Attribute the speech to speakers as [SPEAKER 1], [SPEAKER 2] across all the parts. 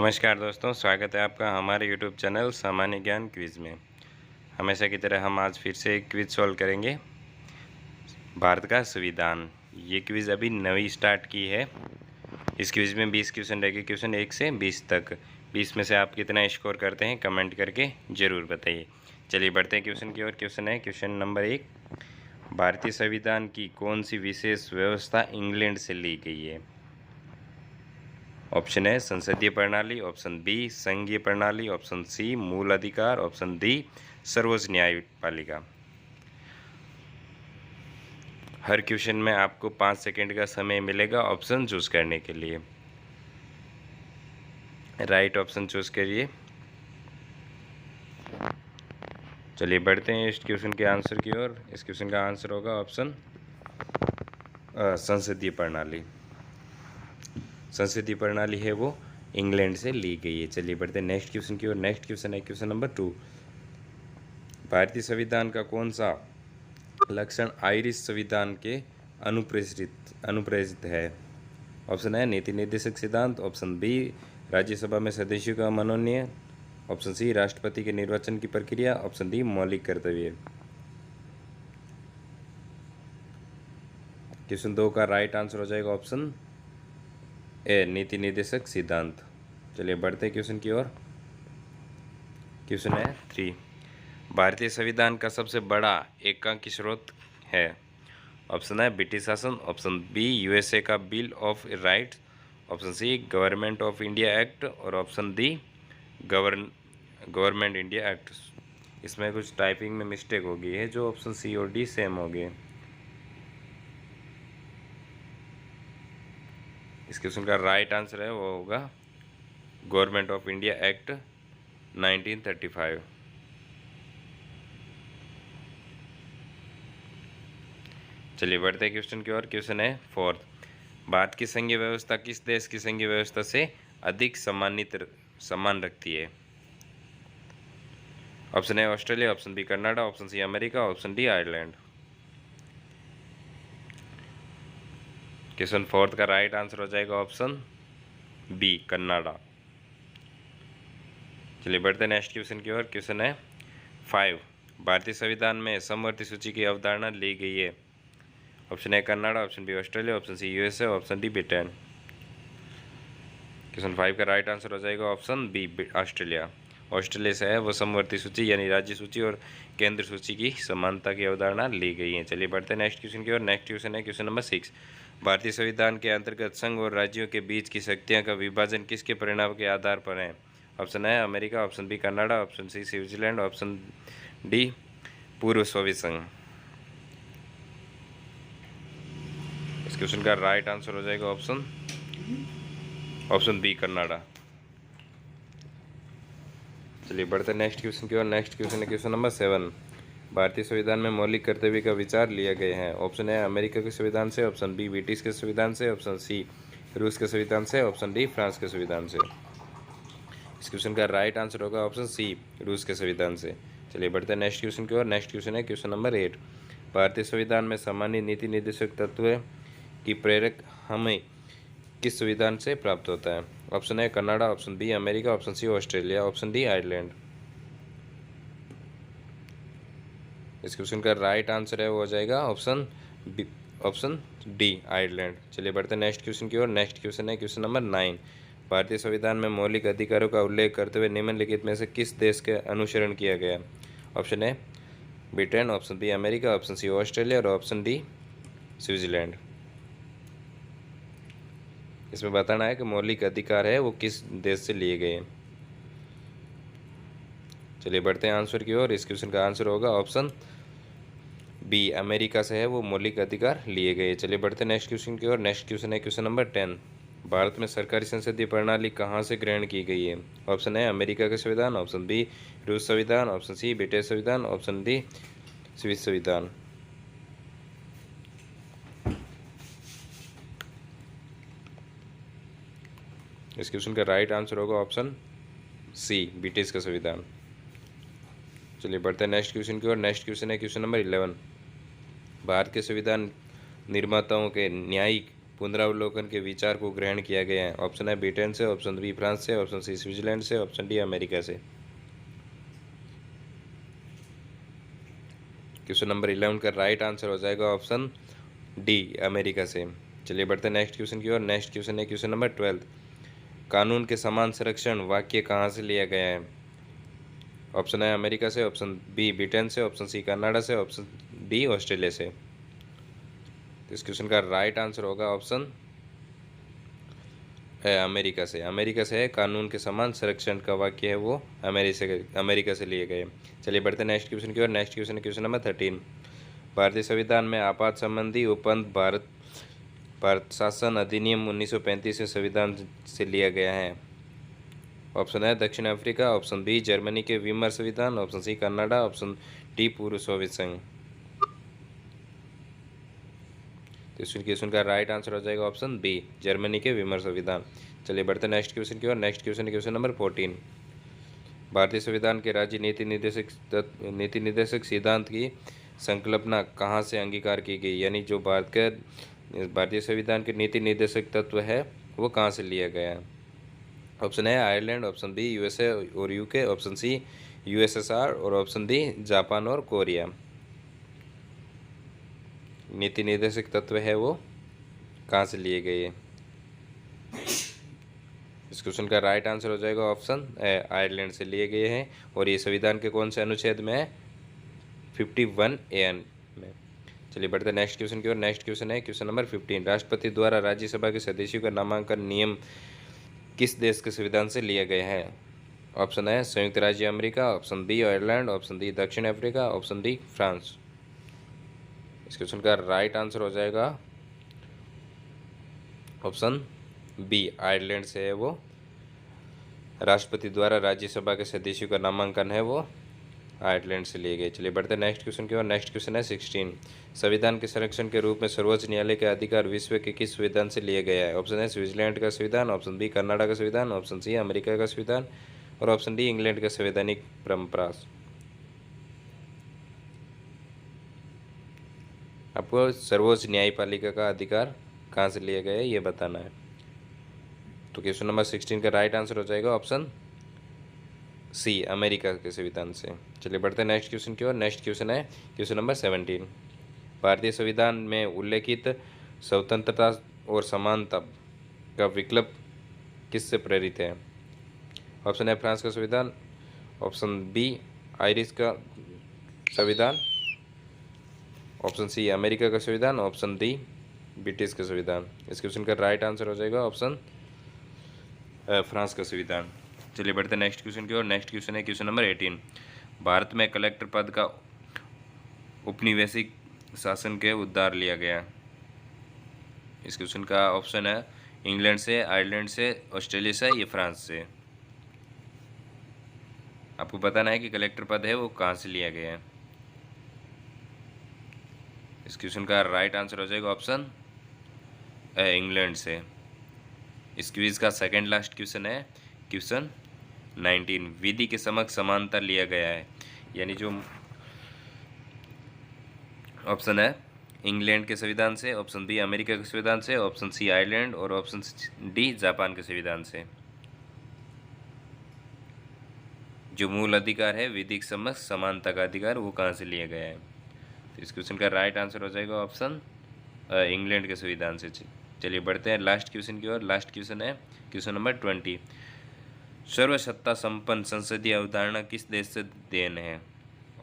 [SPEAKER 1] नमस्कार दोस्तों, स्वागत है आपका हमारे यूट्यूब चैनल सामान्य ज्ञान क्विज़ में। हमेशा की तरह हम आज फिर से एक क्विज़ सॉल्व करेंगे, भारत का संविधान। ये क्विज़ अभी नई स्टार्ट की है। इस क्विज़ में 20 क्वेश्चन रहेंगे, क्वेश्चन 1 से 20 तक। 20 में से आप कितना स्कोर करते हैं कमेंट करके ज़रूर बताइए। चलिए बढ़ते हैं क्वेश्चन की ओर। क्वेश्चन है क्वेश्चन नंबर 1, भारतीय संविधान की कौन सी विशेष व्यवस्था इंग्लैंड से ली गई है? ऑप्शन है संसदीय प्रणाली, ऑप्शन बी संघीय प्रणाली, ऑप्शन सी मूल अधिकार, ऑप्शन डी सर्वोच्च न्यायपालिका। हर क्वेश्चन में आपको 5 सेकंड का समय मिलेगा ऑप्शन चूज करने के लिए। राइट ऑप्शन चूज करिए। चलिए बढ़ते हैं इस क्वेश्चन के आंसर की ओर। इस क्वेश्चन का आंसर होगा ऑप्शन संसदीय प्रणाली। संसदीय प्रणाली है वो इंग्लैंड से ली गई है। चलिए बढ़ते हैं नेक्स्ट क्वेश्चन की ओर। नेक्स्ट क्वेश्चन है क्वेश्चन नंबर 2, भारतीय संविधान का कौन सा लक्षण आयरिश संविधान के अनुप्रेषित है? ऑप्शन है नीति निर्देशक सिद्धांत, ऑप्शन बी राज्यसभा में सदस्यों का मनोनयन, ऑप्शन सी राष्ट्रपति के निर्वाचन की प्रक्रिया, ऑप्शन डी मौलिक कर्तव्य। क्वेश्चन 2 का राइट आंसर हो जाएगा ऑप्शन ए नीति निर्देशक सिद्धांत। चलिए बढ़ते हैं क्वेश्चन की ओर। क्वेश्चन है 3, भारतीय संविधान का सबसे बड़ा एकांकी स्रोत है? ऑप्शन है ब्रिटिश शासन, ऑप्शन बी यूएसए का bill of rights, option C government of India act और option D government India act. इसमें कुछ टाइपिंग में मिस्टेक हो गई है, जो ऑप्शन सी और डी सेम हो गए। इस क्वेश्चन का राइट आंसर है वो होगा गवर्नमेंट ऑफ इंडिया एक्ट 1935। चलिए बढ़ते हैं क्वेश्चन की ओर। क्वेश्चन है 4, भारत की संघीय व्यवस्था किस देश की संघीय व्यवस्था से अधिक सम्मान रखती है? Option A Australia, option B Canada, option C America, option D Ireland. Question 4 का राइट आंसर हो जाएगा ऑप्शन बी कनाडा। चलिए बढ़ते हैं नेक्स्ट क्वेश्चन की ओर। क्वेश्चन है 5, भारतीय संविधान में समवर्ती सूची की अवधारणा ली गई है? Option A Canada, option B Australia, option C USA, option D Britain. Question 5 का राइट आंसर हो जाएगा ऑप्शन बी ऑस्ट्रेलिया। ऑस्ट्रेलिया से है वो समवर्ती सूची यानी राज्य सूची और केंद्र सूची की समानता की अवधारणा ली गई है। चलिए बढ़ते हैं नेक्स्ट क्वेश्चन की ओर। नेक्स्ट क्वेश्चन है क्वेश्चन नंबर 6, भारतीय संविधान के अंतर्गत संघ और राज्यों के बीच की शक्तियां का विभाजन किसके परिणाम के आधार पर है? Option A America, option B Canada, option C Switzerland, option D पूर्व सोवियत संघ। इस क्वेश्चन का राइट आंसर हो जाएगा ऑप्शन बी कनाडा। चलिए बढ़ते हैं नेक्स्ट क्वेश्चन की ओर। नेक्स्ट क्वेश्चन है क्वेश्चन नंबर 7, भारतीय संविधान में मौलिक कर्तव्य का विचार लिया गया है? ऑप्शन है अमेरिका के संविधान से, ऑप्शन बी ब्रिटिश के संविधान से, ऑप्शन सी रूस के संविधान से, ऑप्शन डी फ्रांस के संविधान से। इस क्वेश्चन का राइट आंसर होगा ऑप्शन सी रूस के संविधान से। चलिए बढ़ते हैं नेक्स्ट क्वेश्चन की ओर। नेक्स्ट क्वेश्चन है क्वेश्चन नंबर 8, भारतीय संविधान में सामान्य नीति निर्देशक तत्व की प्रेरक हमें किस संविधान से प्राप्त होता है? Option A Canada, option B America, option C Australia, option D Ireland. इस क्वेश्चन का राइट आंसर है वो हो जाएगा ऑप्शन डी आयरलैंड। चलिए बढ़ते हैं नेक्स्ट क्वेश्चन की ओर। नेक्स्ट क्वेश्चन है क्वेश्चन नंबर 9, भारतीय संविधान में मौलिक अधिकारों का उल्लेख करते हुए निम्नलिखित में से किस देश के अनुसरण किया गया? Option A Britain, option B America, option C Australia और ऑप्शन डी स्विट्जरलैंड। इसमें बताना है कि मौलिक अधिकार है वो किस देश से लिए गए हैं। चलिए बढ़ते हैं आंसर की ओर। इस क्वेश्चन का आंसर होगा ऑप्शन बी अमेरिका से है वो मौलिक अधिकार लिए गए। चलिए बढ़ते हैं नेक्स्ट क्वेश्चन की ओर। नेक्स्ट क्वेश्चन है क्वेश्चन नंबर 10, भारत में सरकारी संसदीय प्रणाली कहाँ से ग्रहण की गई है? ऑप्शन है अमेरिका के संविधान, ऑप्शन बी रूस संविधान, ऑप्शन सी ब्रिटिश संविधान, ऑप्शन डी स्विस संविधान। इस क्वेश्चन का राइट आंसर होगा ऑप्शन सी ब्रिटिश का संविधान। चलिए बढ़ते हैं नेक्स्ट क्वेश्चन की ओर। नेक्स्ट क्वेश्चन है क्वेश्चन नंबर 11, भारत के संविधान निर्माताओं के न्यायिक पुनरावलोकन के विचार को ग्रहण किया गया है? ऑप्शन है ब्रिटेन से, ऑप्शन बी फ्रांस से, ऑप्शन सी स्विट्जरलैंड से, ऑप्शन डी अमेरिका से। क्वेश्चन नंबर 11 का राइट आंसर हो जाएगा ऑप्शन डी अमेरिका से। चलिए बढ़ते हैं नेक्स्ट क्वेश्चन की ओर। नेक्स्ट क्वेश्चन है क्वेश्चन नंबर 12। कानून के समान संरक्षण वाक्य कहाँ से लिया गया है? ऑप्शन है अमेरिका से, ऑप्शन बी ब्रिटेन से, ऑप्शन सी कनाडा से, ऑप्शन डी ऑस्ट्रेलिया से। तो इस क्वेश्चन का राइट आंसर होगा ऑप्शन है अमेरिका से। अमेरिका से है कानून के समान संरक्षण का वाक्य है वो अमेरिका से लिए गए। चलिए बढ़ते हैं नेक्स्ट क्वेश्चन की ओर। नेक्स्ट क्वेश्चन है क्वेश्चन नंबर 13। भारतीय संविधान में आपात संबंधी उपबंध भारत शासन अधिनियम 1935 में संविधान से लिया गया है। ऑप्शन है दक्षिण अफ्रीका, ऑप्शन बी जर्मनी के वीमर संविधान, option C Canada, option D पूर्व सोवियत संघ। तो इस क्वेश्चन का राइट आंसर हो जाएगा ऑप्शन बी जर्मनी के वीमर संविधान। चलिए बढ़ते नेक्स्ट क्वेश्चन की ओर। नेक्स्ट क्वेश्चन है क्वेश्चन नंबर 14। भारतीय संविधान के राज्य नीति निर्देशक सिद्धांत की संकल्पना कहाँ से अंगीकार की गई? यानी जो भारतीय संविधान के नीति निर्देशक तत्व है वो कहाँ से लिया गया है? ऑप्शन है आयरलैंड, ऑप्शन बी यूएसए और यूके, ऑप्शन सी यूएसएसआर और ऑप्शन डी जापान और कोरिया। नीति निर्देशक तत्व है वो कहाँ से लिए गए? इस क्वेश्चन का राइट आंसर हो जाएगा ऑप्शन आयरलैंड से लिए गए हैं। और ये संविधान के कौन से अनुच्छेद में है? 51A में। चलिए बढ़ते हैं नेक्स्ट क्वेश्चन की ओर। नेक्स्ट क्वेश्चन है क्वेश्चन नंबर 15। राष्ट्रपति द्वारा राज्यसभा के सदस्यों का नामांकन नियम किस देश के संविधान से लिए गए हैं? ऑप्शन है संयुक्त राज्य America, option B Ireland, option D दक्षिण अफ्रीका, ऑप्शन डी फ्रांस। इस क्वेश्चन का राइट आंसर हो जाएगा ऑप्शन बी आयरलैंड से है वो राष्ट्रपति द्वारा राज्यसभा के सदस्यों का नामांकन है वो आयरलैंड से लिए गए। चलिए बढ़ते हैं नेक्स्ट क्वेश्चन की ओर। नेक्स्ट क्वेश्चन है 16। संविधान के संरक्षण के रूप में सर्वोच्च न्यायालय के अधिकार विश्व के किस संविधान से लिया गया है? ऑप्शन है स्विट्जरलैंड का संविधान, ऑप्शन बी कनाडा का संविधान, ऑप्शन सी अमेरिका का संविधान और ऑप्शन डी इंग्लैंड का संवैधानिक परंपरा। आपको सर्वोच्च न्यायपालिका का अधिकार कहाँ से लिया गया है ये बताना है। तो क्वेश्चन नंबर 16 का राइट आंसर हो जाएगा ऑप्शन सी अमेरिका के संविधान से। चलिए बढ़ते हैं नेक्स्ट क्वेश्चन की ओर। नेक्स्ट क्वेश्चन है क्वेश्चन नंबर 17। भारतीय संविधान में उल्लेखित स्वतंत्रता और समानता का विकल्प किससे प्रेरित है? ऑप्शन है फ्रांस का संविधान, ऑप्शन बी आयरिश का संविधान, ऑप्शन सी अमेरिका का संविधान, ऑप्शन डी ब्रिटिश का संविधान। इस क्वेश्चन का राइट आंसर हो जाएगा ऑप्शन फ्रांस का संविधान। चलिए बढ़ते हैं नेक्स्ट क्वेश्चन की ओर। नेक्स्ट क्वेश्चन है क्वेश्चन नंबर 18। भारत में कलेक्टर पद का औपनिवेशिक शासन के उद्धार लिया गया। इस क्वेश्चन का ऑप्शन है इंग्लैंड से, आयरलैंड से, ऑस्ट्रेलिया से या फ्रांस से। आपको बताना है कि कलेक्टर पद है वो कहाँ से लिया गया है। इस क्वेश्चन का राइट आंसर हो जाएगा ऑप्शन इंग्लैंड से। इस क्विज का सेकंड लास्ट क्वेश्चन है क्वेश्चन 19। विधि के समक्ष समानता लिया गया है। यानी जो ऑप्शन है इंग्लैंड के संविधान से, ऑप्शन बी अमेरिका के संविधान से, ऑप्शन सी आयरलैंड और ऑप्शन डी जापान के संविधान से। जो मूल अधिकार है विधिक समक्ष समानता का अधिकार वो कहाँ से लिया गया है? तो इस क्वेश्चन का राइट आंसर हो जाएगा ऑप्शन इंग्लैंड के संविधान से। चलिए बढ़ते हैं लास्ट क्वेश्चन की ओर। लास्ट क्वेश्चन है क्वेश्चन नंबर 20। सर्वसत्ता संपन्न संसदीय अवधारणा किस देश से देन है?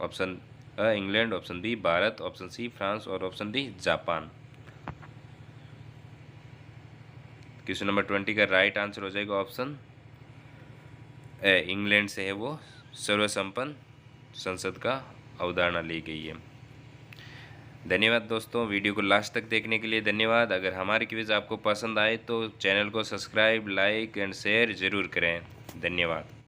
[SPEAKER 1] Option A England, option B Bharat, option C France और option D Japan. Question number 20 का राइट आंसर हो जाएगा ऑप्शन इंग्लैंड से है वो सर्वसंपन्न संसद का अवधारणा ली गई है। धन्यवाद दोस्तों, वीडियो को लास्ट तक देखने के लिए धन्यवाद। अगर हमारी क्विज आपको पसंद आए तो चैनल को सब्सक्राइब, लाइक एंड शेयर ज़रूर करें। धन्यवाद।